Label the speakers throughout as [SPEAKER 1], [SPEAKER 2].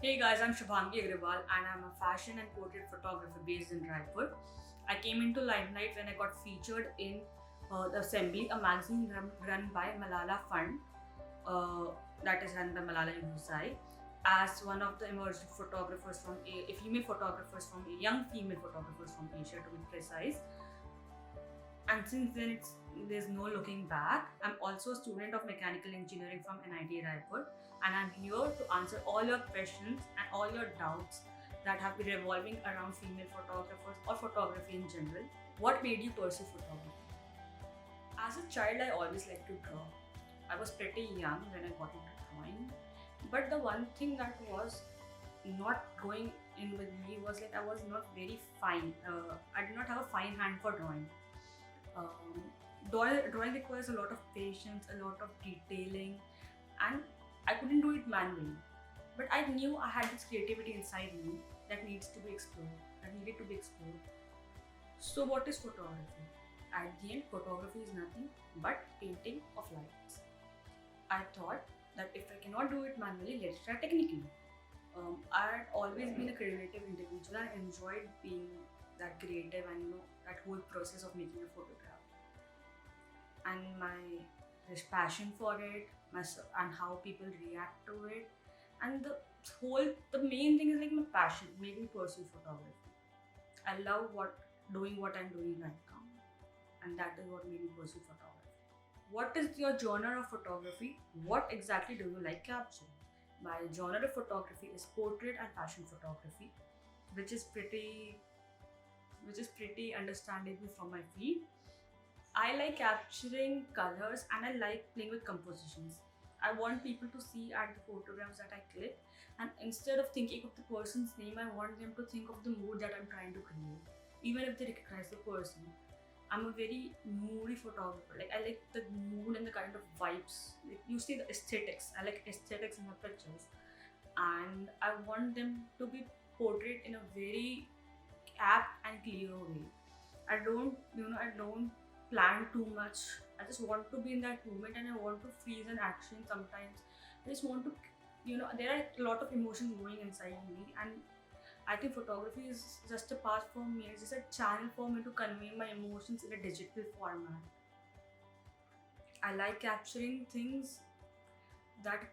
[SPEAKER 1] Hey guys, I'm Shubhangi Agrawal and I'm a fashion and portrait photographer based in Raipur. I came into limelight when I got featured in the Assembly, a magazine run by Malala Fund, uh, that is run by Malala Yousafzai, as one of the emerging photographers from young female photographers from Asia to be precise. And since then, there's no looking back. I'm also a student of mechanical engineering from NIT Raipur, and I'm here to answer all your questions and all your doubts that have been revolving around female photographers or photography in general. What made you pursue photography? As a child, I always liked to draw. I was pretty young when I got into drawing, but the one thing that was not going in with me was like I was not very fine. I did not have a fine hand for drawing. um, drawing requires a lot of patience, a lot of detailing, and I couldn't do it manually. But I knew I had this creativity inside me that needs to be explored, that needed to be explored. So, what is photography? At the end, photography is nothing but painting of lights. I thought that if I cannot do it manually, let's try technically. I had always been a creative individual. I enjoyed being that creative and that whole process of making a photograph, and my this passion for it, and how people react to it, and the main thing is like my passion made me pursue photography. I love what I'm doing right now, and that is what made me pursue photography. What is your genre of photography? What exactly do you like capturing? My genre of photography is portrait and fashion photography, which is pretty understandable from my feed. I like capturing colors and I like playing with compositions. I want people to see at the photographs that I click, and instead of thinking of the person's name, I want them to think of the mood that I'm trying to create, even if they recognize the person. I'm a very moody photographer. Like I like the mood and the kind of vibes. Like you see the aesthetics. I like aesthetics in my pictures, and I want them to be portrayed in a very apt and clear way. I don't plan too much. I just want to be in that moment and I want to freeze an action sometimes. I just want to, there are a lot of emotions going inside me, and I think photography is just a path for me. It's just a channel for me to convey my emotions in a digital format. I like capturing things that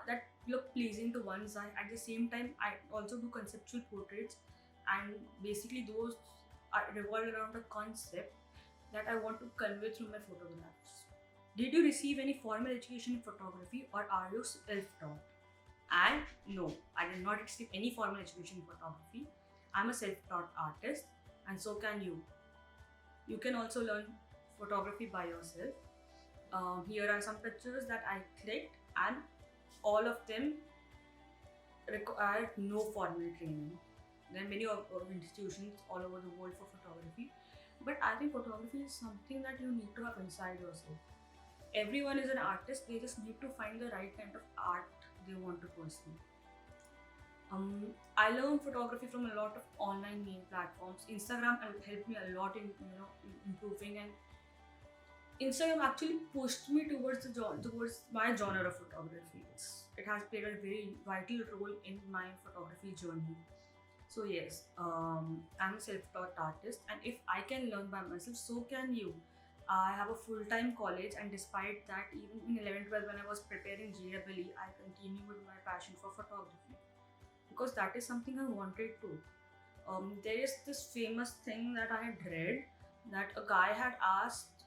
[SPEAKER 1] that look pleasing to one's eye. At the same time, I also do conceptual portraits, and basically those are revolved around a concept that I want to convey through my photographs. Did you receive any formal education in photography or are you self-taught? And no, I did not receive any formal education in photography. I'm a self-taught artist, and so can you. You can also learn photography by yourself. Here are some pictures that I clicked, and all of them require no formal training. There are many institutions all over the world for photography, but I think photography is something that you need to have inside yourself. Everyone is an artist, they just need to find the right kind of art they want to pursue. I learned photography from a lot of online main platforms. Instagram helped me a lot in improving, and Instagram actually pushed me towards my genre of photography. It has played a very vital role in my photography journey. So yes, I'm a self-taught artist, and if I can learn by myself, so can you. I have a full-time college, and despite that, even in 11th, 12th, when I was preparing JEE, I continued with my passion for photography because that is something I wanted to. There is this famous thing that I had read that a guy had asked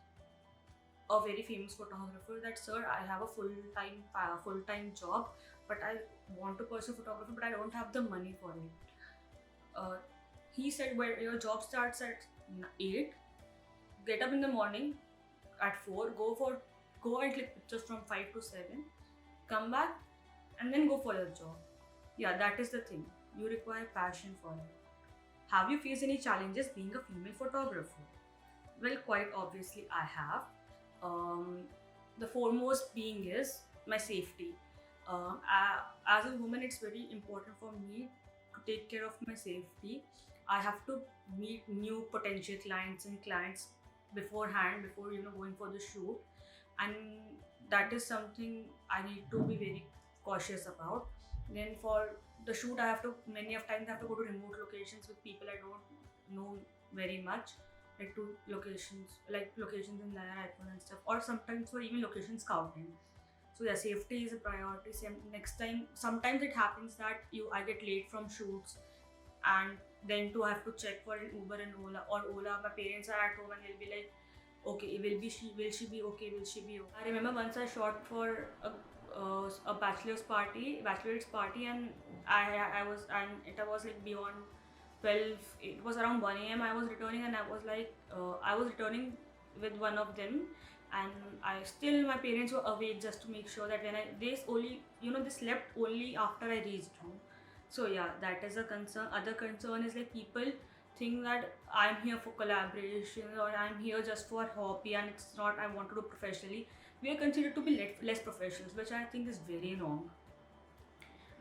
[SPEAKER 1] a very famous photographer that, "Sir, I have a full-time job, but I want to pursue photography, but I don't have the money for it." Uh, he said, "Well, your job starts at 8. Get up in the morning at 4. Go and click pictures from 5 to 7. Come back and then go for your job." Yeah, that is the thing. You require passion for it. Have you faced any challenges being a female photographer? Well, quite obviously, I have. Um, the foremost being is my safety. As a woman, it's very important for me to take care of my safety. I have to meet new potential clients and clients beforehand before going for the shoot, and that is something I need to be very cautious about. Then for the shoot, I have to many of times I have to go to remote locations with people I don't know very much, like to locations in Naya Raipur and stuff, or sometimes for even location scouting. So yeah, safety is a priority. Same next time, sometimes it happens that I get late from shoots, and then to have to check for an Uber and Ola. My parents are at home and they'll be like, okay, will she be okay? Will she be okay? I remember once I shot for a bachelor's party, and it was like beyond 12. It was around 1 a.m. I was returning, and I was returning with one of them, and my parents were awake just to make sure that they slept only after I reached home. So yeah, that is a concern. Other concern is like people think that I'm here for collaboration or I'm here just for hobby, and it's not I want to do professionally. We are considered to be less professionals, which I think is very wrong.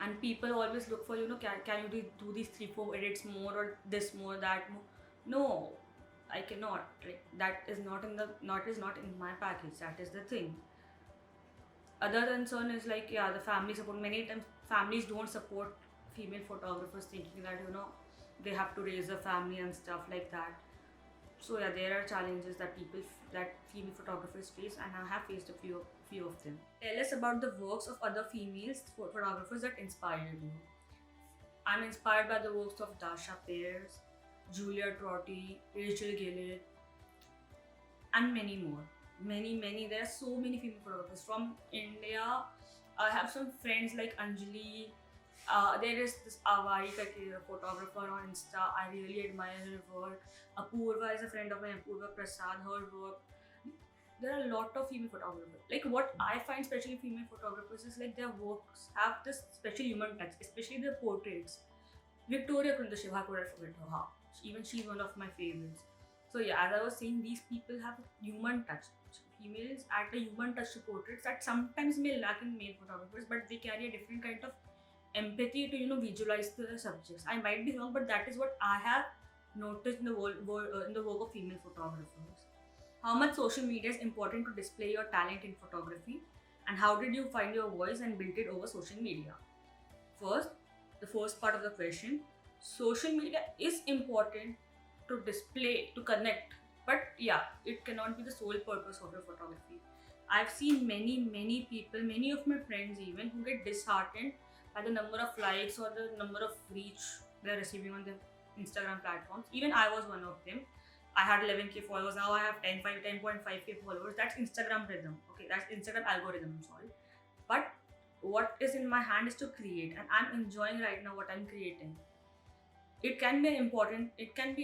[SPEAKER 1] And people always look for, can you do these 3-4 edits more, or this more, that more. No, I cannot. Like, that is not in my package. That is the thing. Other concern is like, yeah, the family support. Many times families don't support female photographers, thinking that they have to raise a family and stuff like that. So yeah, there are challenges that female photographers face, and I have faced a few of them. Tell us about the works of other females photographers that inspired you. I'm inspired by the works of Dasha Pearce, Julia Trotti, Rachel Gillett, and many more. Many. There are so many female photographers from India. I have some friends like Anjali. There is this Avari Kakir, photographer on Insta. I really admire her work. Apurva is a friend of mine, Apurva Prasad, her work. There are a lot of female photographers. Like, what I find especially female photographers is like their works have this special human touch, especially their portraits. Victoria Kundashiva, how could I forget her? Even she's one of my favorites. So yeah, as I was saying, these people have a human touch. Females add a human touch to portraits that sometimes may lack in male photographers, but they carry a different kind of empathy to visualize the subjects. I might be wrong, but that is what I have noticed in the work of female photographers. How much social media is important to display your talent in photography, and how did you find your voice and build it over social media? First, the first part of the question, social media is important to display, to connect, but yeah, it cannot be the sole purpose of your photography. I've seen many people, many of my friends even, who get disheartened by the number of likes or the number of reach they're receiving on the Instagram platforms. Even I was one of them. I had 11k followers. Now I have 10.5k followers. That's Instagram rhythm. Okay, that's Instagram algorithm. I'm sorry, but what is in my hand is to create, and I'm enjoying right now what I'm creating. It can be important.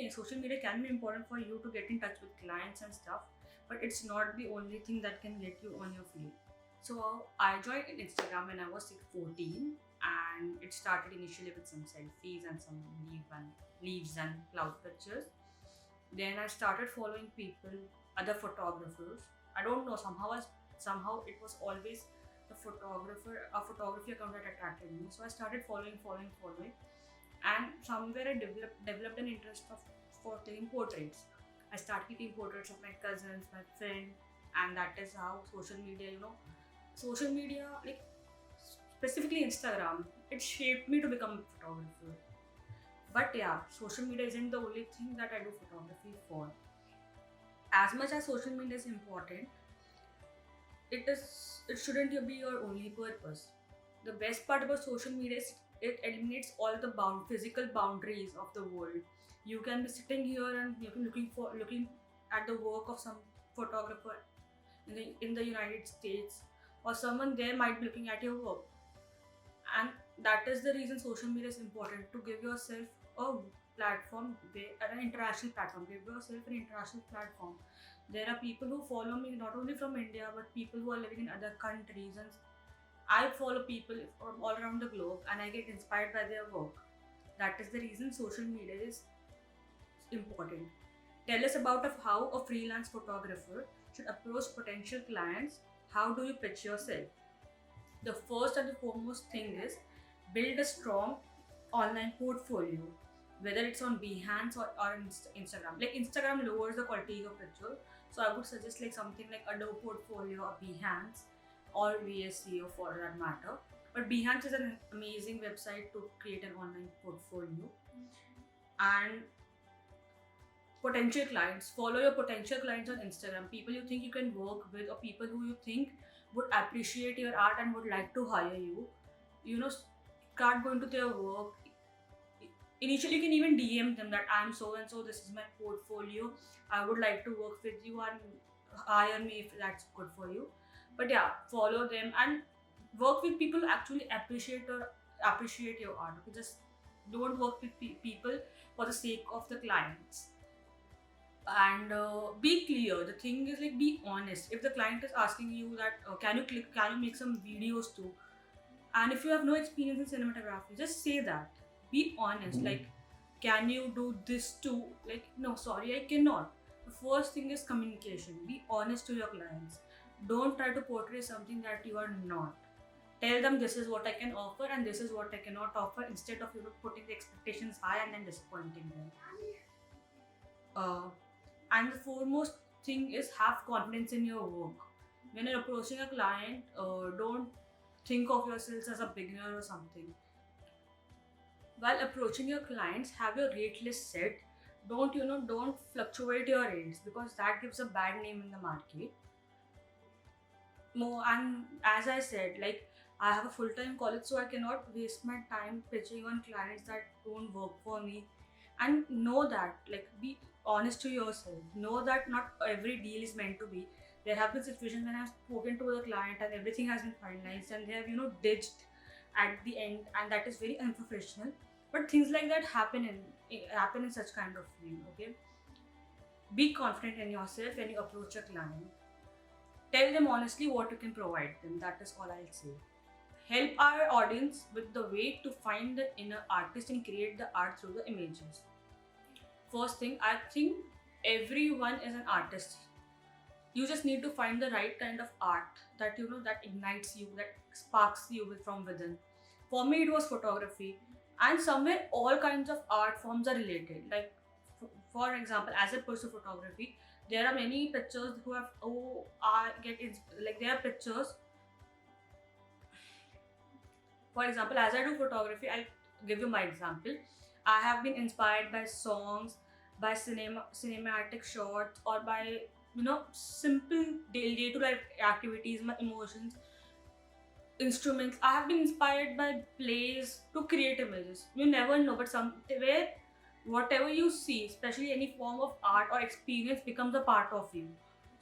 [SPEAKER 1] Social media can be important for you to get in touch with clients and stuff, but it's not the only thing that can get you on your feet. So I joined Instagram when I was 14, and it started initially with some selfies and some leaves and cloud pictures. Then I started following people, other photographers. I don't know, somehow it was always a photography account that attracted me. So I started following, and somewhere I developed an interest for taking portraits. I started taking portraits of my cousins, my friend, and that is how social media, like specifically Instagram, it shaped me to become a photographer. But yeah, social media isn't the only thing that I do photography for. As much as social media is important, it shouldn't be your only purpose. The best part about social media is it eliminates all the physical boundaries of the world. You can be sitting here and you can looking at the work of some photographer in the United States, or someone there might be looking at your work. And that is the reason social media is important, to give yourself a platform, an international platform. Give yourself an international platform. There are people who follow me not only from India, but people who are living in other countries, and I follow people from all around the globe, and I get inspired by their work. That is the reason social media is important. Tell us about how a freelance photographer should approach potential clients. How do you pitch yourself? The first and the foremost thing is build a strong online portfolio, whether it's on Behance or Instagram. Like, Instagram lowers the quality of picture, so I would suggest like something like Adobe Portfolio or Behance or VSCO for that matter. But Behance is an amazing website to create an online portfolio. And potential clients, follow your potential clients on Instagram, people you think you can work with, or people who you think would appreciate your art and would like to hire you. You know, start going to their work. Initially you can even DM them that I'm so and so, this is my portfolio, I would like to work with you and hire me if that's good for you. But yeah, follow them and work with people who actually appreciate your art. Okay, just don't work with people for the sake of the clients. And be clear. The thing is, like, be honest. If the client is asking you that can you make some videos too, and if you have no experience in cinematography, just say that. Be honest. Like, can you do this too? Like, no, sorry, I cannot. The first thing is communication. Be honest to your clients. Don't try to portray something that you are not. Tell them this is what I can offer and this is what I cannot offer, instead of putting the expectations high and then disappointing them. uh, and the foremost thing is, have confidence in your work. When you're approaching a client, don't think of yourselves as a beginner or something. While approaching your clients, have your rate list set. Don't fluctuate your rates, because that gives a bad name in the market. More, and as I said, like, I have a full-time college, so I cannot waste my time pitching on clients that don't work for me. And know that, like, be honest to yourself. Know that not every deal is meant to be. There have been situations when I've spoken to the client and everything has been finalized and they have, ditched at the end, and that is very unprofessional. But things like that happen in such kind of field. Okay, be confident in yourself when you approach a client. Tell them honestly what you can provide them. That is all I'll say. Help our audience with the way to find the inner artist and create the art through the images. First thing, I think everyone is an artist. You just need to find the right kind of art that that ignites you, that sparks you from within. For me, it was photography, and somewhere all kinds of art forms are related. Like, for example, as I pursue photography, there are many pictures who are like, there are pictures. For example, as I do photography, I'll give you my example. I have been inspired by songs, by cinematic shots, or by simple day to life activities, my emotions, instruments. I have been inspired by plays to create images. You never know, but somewhere, whatever you see, especially any form of art or experience, becomes a part of you.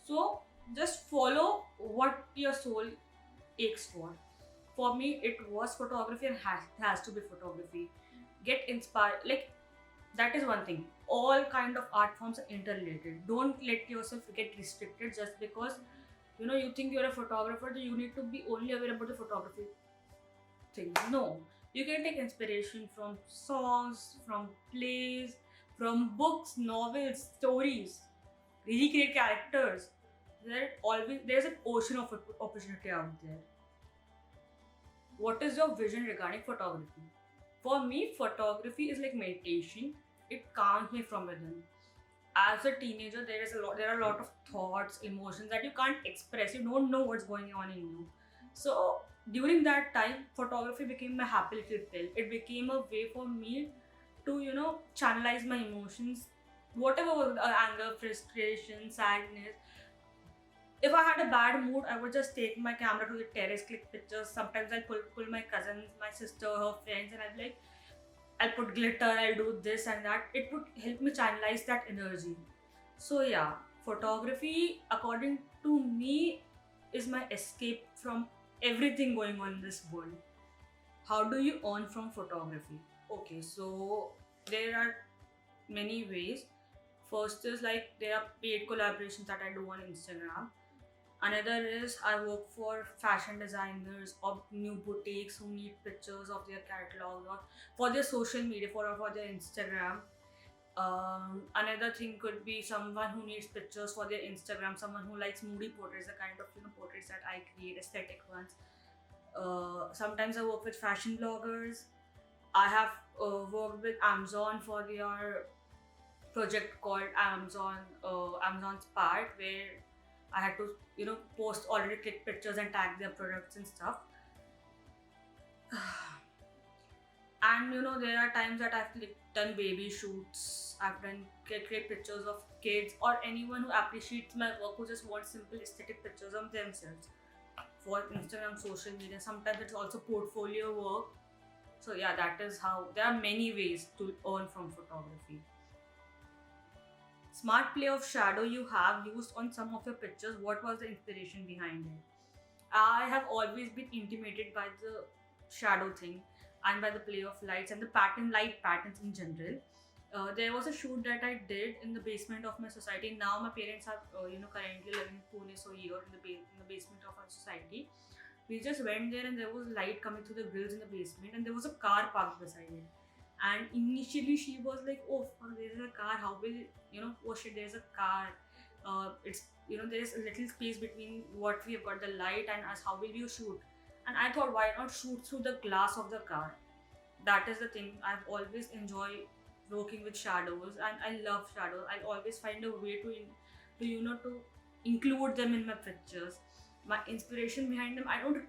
[SPEAKER 1] So just follow what your soul aches for. For me, it was photography, and has to be photography. Get inspired. Like, that is one thing. All kind of art forms are interrelated. Don't let yourself get restricted just because you think you're a photographer, so you need to be only aware about the photography thing. No, you can take inspiration from songs, from plays, from books, novels, stories. Recreate characters. There's an ocean of opportunity out there. What is your vision regarding photography? For me, photography is like meditation. It calms me from within. As a teenager, there are a lot of thoughts, emotions that you can't express. You don't know what's going on in you. So during that time, photography became my happy little pill. It became a way for me to channelize my emotions, whatever was anger, frustration, sadness. If I had a bad mood, I would just take my camera to the terrace, click pictures. Sometimes I'll pull my cousins, my sister, her friends, and I'll be like, I'll put glitter, I'll do this and that. It would help me channelize that energy. So yeah, photography, according to me, is my escape from everything going on in this world. How do you earn from photography? Okay, so there are many ways. First is, like, there are paid collaborations that I do on Instagram. Another is I work for fashion designers or new boutiques who need pictures of their catalog or for their social media, for their Instagram. Another thing could be someone who needs pictures for their Instagram, someone who likes moody portraits, the kind of portraits that I create, aesthetic ones. Sometimes I work with fashion bloggers. I have worked with Amazon for their project called Amazon's Part, where I had to post already click pictures and tag their products and stuff. And there are times that I've like, done baby shoots. I've done great pictures of kids or anyone who appreciates my work, who just wants simple aesthetic pictures of themselves for Instagram, social media. Sometimes it's also portfolio work. So yeah, that is how there are many ways to earn from photography. Smart play of shadow you have used on some of your pictures. What was the inspiration behind it? I have always been intimidated by the shadow thing and by the play of lights and the light patterns in general. There was a shoot that I did in the basement of my society. Now my parents are, currently living in Pune, so here in the basement of our society. We just went there and there was light coming through the grills in the basement and there was a car parked beside it. And initially she was like, "Oh, fuck, there's a car. How will oh shit, there's a car. It's there's a little space between what we have got the light and us. How will you shoot?" And I thought, why not shoot through the glass of the car? That is the thing. I've always enjoyed working with shadows and I love shadows. I'll always find a way to include them in my pictures. My inspiration behind them, I don't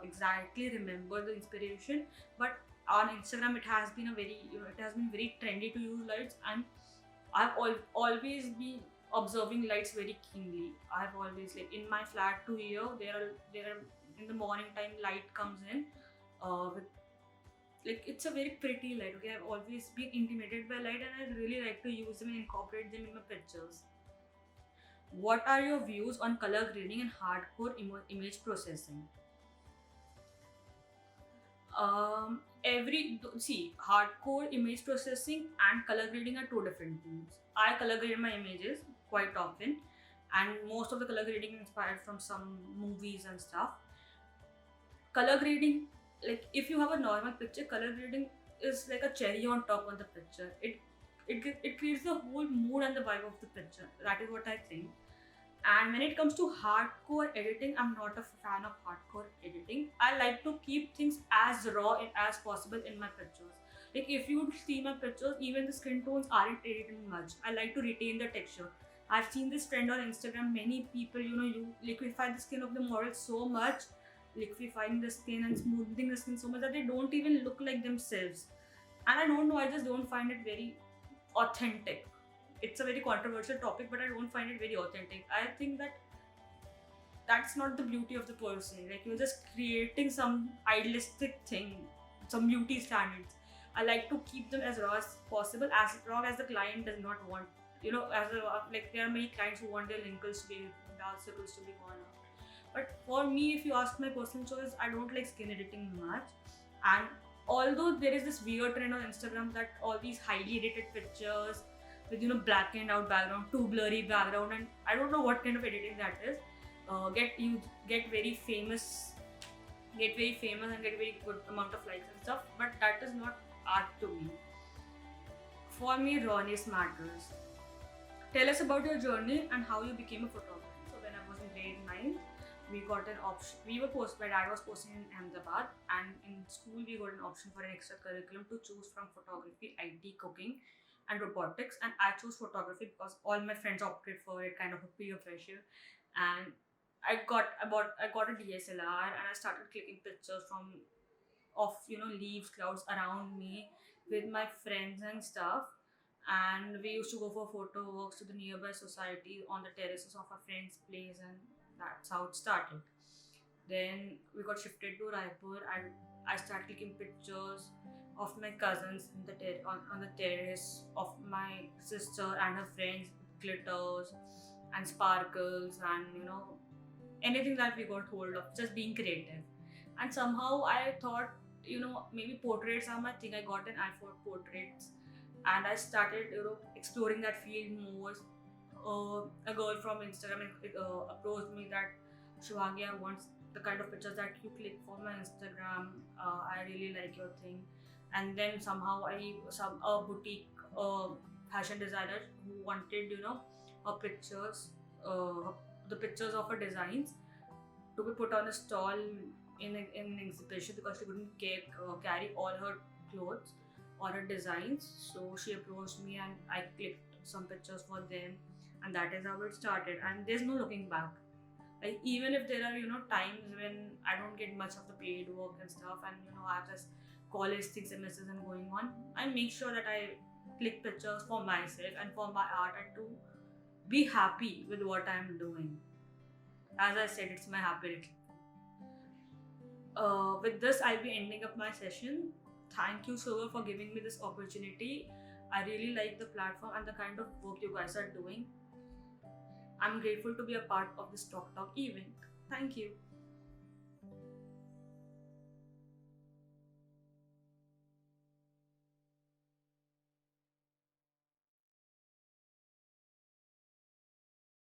[SPEAKER 1] exactly remember the inspiration, but on Instagram it has been it has been very trendy to use lights, and always been observing lights very keenly. I've always like in my flat to here there are in the morning time light comes in with like it's a very pretty light. Okay, I've always been intimidated by light and I really like to use them and incorporate them in my pictures. What are your views on color grading and hardcore image processing? Every see hardcore image processing and color grading are two different things. I color grade my images quite often, and most of the color grading inspired from some movies and stuff. Color grading, like if you have a normal picture, color grading is like a cherry on top of the picture. It creates the whole mood and the vibe of the picture. That is what I think. And when it comes to hardcore editing, I'm not a fan of hardcore editing. I like to keep things as raw and as possible in my pictures. Like if you see my pictures, even the skin tones aren't edited much. I like to retain the texture. I've seen this trend on Instagram. Many people, you liquefy the skin of the model so much, liquefying the skin and smoothing the skin so much that they don't even look like themselves. And I don't know, I just don't find it very authentic. It's a very controversial topic, but I don't find it very authentic. I think that that's not the beauty of the person. Like you're just creating some idealistic thing, some beauty standards. I like to keep them as raw as possible, as raw as the client does not want. As a, like there are many clients who want their wrinkles to be, dark circles to be gone out. But for me, if you ask my personal choice, I don't like skin editing much. And although there is this weird trend on Instagram that all these highly edited pictures with blackened out background, too blurry background, and I don't know what kind of editing that is. Get very famous, and get very good amount of likes and stuff. But that is not art to me. For me, rawness matters. Tell us about your journey and how you became a photographer. So when I was in grade 9, we got an option. My dad was posting in Ahmedabad, and in school we got an option for an extra curriculum to choose from photography, IT, cooking, and robotics. And I chose photography because all my friends opted for it, kind of a peer pressure. And I got a DSLR and I started clicking pictures of leaves, clouds around me with my friends and stuff. And we used to go for photo walks to the nearby society on the terraces of our friends' place, and that's how it started. Then we got shifted to Raipur, and I started taking pictures of my cousins in on the terrace, of my sister and her friends, glitters and sparkles, and anything that we got hold of, just being creative. And somehow I thought, maybe portraits are my thing. I got an eye for portraits, and I started, exploring that field more. A girl from Instagram approached me that, "Shivagi, I want the kind of pictures that you click for my Instagram. I really like your thing." And then somehow a boutique fashion designer who wanted, her pictures, the pictures of her designs to be put on a stall in an exhibition because she couldn't carry all her clothes or her designs. So she approached me and I clicked some pictures for them, and that is how it started. And there's no looking back. Like even if there are times when I don't get much of the paid work and stuff, and I have this college things, semesters and going on, I make sure that I click pictures for myself and for my art, and to be happy with what I'm doing. As I said, it's my happy little. With this, I'll be ending up my session. Thank you so much for giving me this opportunity. I really like the platform and the kind of work you guys are doing. I'm grateful to be a part of this Talk Talk event. Thank you.